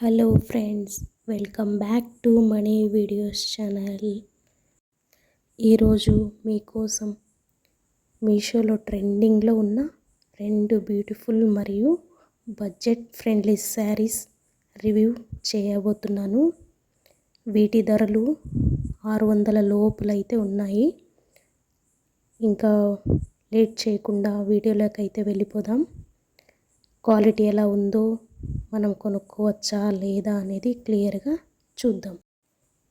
Hello friends, welcome back to money videos channel. ఈరోజు మీకోసం మీషోలో ట్రెండింగ్లో ఉన్న 2 బ్యూటిఫుల్ మరియు బడ్జెట్ ఫ్రెండ్లీ శారీస్ రివ్యూ చేయబోతున్నాను. వీటి ధరలు 600 లోపలైతే ఉన్నాయి. ఇంకా లేట్ చేయకుండా వీడియోలోకి అయితే వెళ్ళిపోదాం. క్వాలిటీ ఎలా ఉందో, మనం కొనుక్కోవచ్చా లేదా అనేది క్లియర్గా చూద్దాం.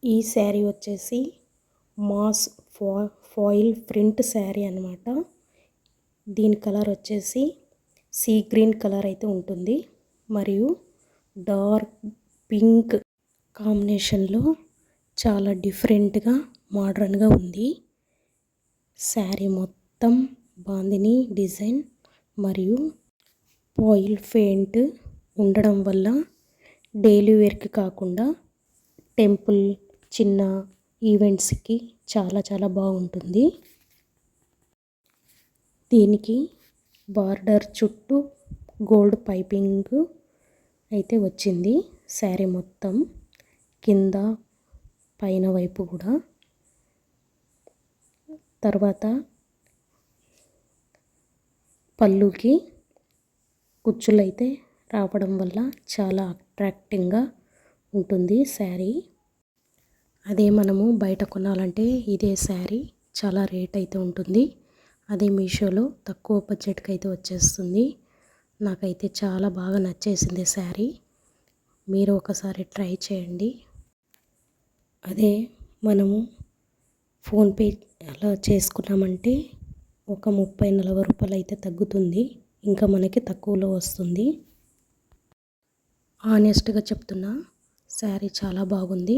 ఈ శారీ వచ్చేసి మాస్ ఫాయిల్ ప్రింట్ శారీ అన్నమాట. దీని కలర్ వచ్చేసి సీ గ్రీన్ కలర్ అయితే ఉంటుంది మరియు డార్క్ పింక్ కాంబినేషన్లో చాలా డిఫరెంట్గా మోడర్న్గా ఉంది. శారీ మొత్తం బాందిని డిజైన్ మరియు ఫాయిల్ పెయింట్ ఉండడం వల్ల డైలీ వేర్కి కాకుండా టెంపుల్ చిన్న ఈవెంట్స్కి చాలా బాగుంటుంది. దీనికి బార్డర్ చుట్టూ గోల్డ్ పైపింగ్ అయితే వచ్చింది. శారీ మొత్తం కింద పైన వైపు కూడా. తర్వాత పళ్ళుకి కుచ్చులైతే రావడం వల్ల చాలా అట్రాక్టింగ్గా ఉంటుంది శారీ. అదే మనము బయట కొనాలంటే ఇదే శారీ చాలా రేట్ అయితే ఉంటుంది. అదే మీషోలో తక్కువ బడ్జెట్కి అయితే వచ్చేస్తుంది. నాకైతే చాలా బాగా నచ్చేసింది శారీ. మీరు ఒకసారి ట్రై చేయండి. అదే మనము ఫోన్పే అలా చేసుకున్నామంటే ఒక 30-40 రూపాయలు అయితే తగ్గుతుంది. ఇంకా మనకి తక్కువలో వస్తుంది. ఆనెస్ట్గా చెప్తున్నా, శారీ చాలా బాగుంది.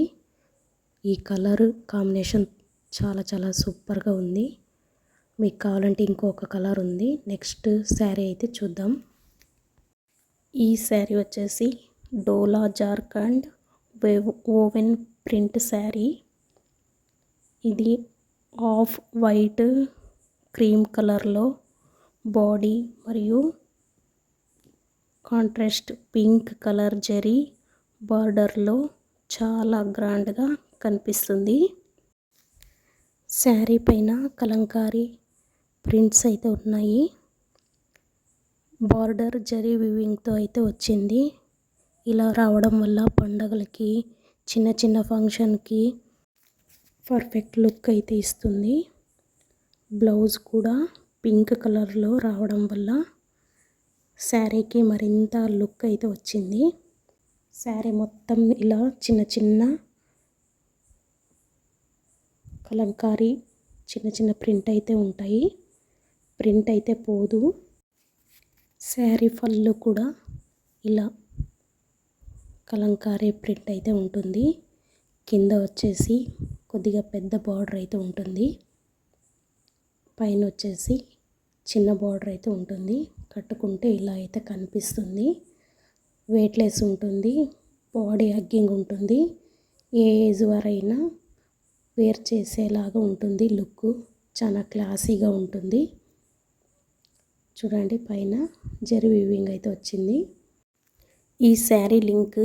ఈ కలర్ కాంబినేషన్ చాలా సూపర్గా ఉంది. మీకు కావాలంటే ఇంకొక కలర్ ఉంది. నెక్స్ట్ శారీ అయితే చూద్దాం. ఈ శారీ వచ్చేసి డోలా జార్ఖండ్ ఓవెన్ ప్రింట్ శారీ. ఇది ఆఫ్ వైట్ క్రీమ్ కలర్లో బాడీ మరియు కాంట్రాస్ట్ పింక్ కలర్ జరీ బార్డర్లో చాలా గ్రాండ్గా కనిపిస్తుంది. శారీ పైన కలంకారీ ప్రింట్స్ అయితే ఉన్నాయి. బార్డర్ జరీ వీవింగ్తో అయితే వచ్చింది. ఇలా రావడం వల్ల పండగలకి చిన్న ఫంక్షన్కి పర్ఫెక్ట్ లుక్ అయితే ఇస్తుంది. బ్లౌజ్ కూడా పింక్ కలర్లో రావడం వల్ల శారీకి మరింత లుక్ అయితే వచ్చింది. శారీ మొత్తం ఇలా చిన్న కలంకారీ చిన్న ప్రింట్ అయితే ఉంటాయి. ప్రింట్ అయితే పోదు. శారీ పళ్ళు కూడా ఇలా కలంకారీ ప్రింట్ అయితే ఉంటుంది. కింద వచ్చేసి కొద్దిగా పెద్ద బార్డర్ అయితే ఉంటుంది. పైన వచ్చేసి చిన్న బార్డర్ అయితే ఉంటుంది. కట్టుకుంటే ఇలా అయితే కనిపిస్తుంది. వెయిట్లెస్ ఉంటుంది. బాడీ హగ్గింగ్ ఉంటుంది. ఏ ఏజ్ వారైనా వేర్ చేసేలాగా ఉంటుంది. లుక్ చాలా క్లాసీగా ఉంటుంది. చూడండి, పైన జరీ వీవింగ్ అయితే వచ్చింది. ఈ శారీ లింక్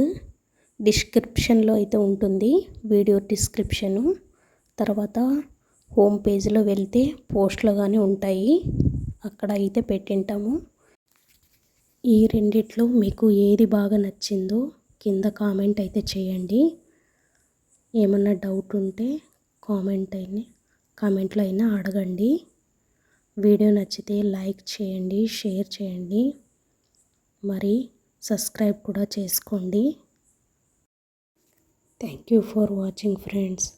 డిస్క్రిప్షన్లో అయితే ఉంటుంది. Video description. తర్వాత హోమ్ పేజ్లో వెళ్తే పోస్ట్లో కానీ ఉంటాయి. అక్కడ అయితే పెట్టింటాము. ఈ రెండిట్లో మీకు ఏది బాగా నచ్చిందో కింద కామెంట్ అయితే చేయండి. ఏమన్నా డౌట్ ఉంటే కామెంట్లో అయినా అడగండి. వీడియో నచ్చితే లైక్ చేయండి, షేర్ చేయండి, మరి సబ్స్క్రైబ్ కూడా చేసుకోండి. Thank you for watching friends.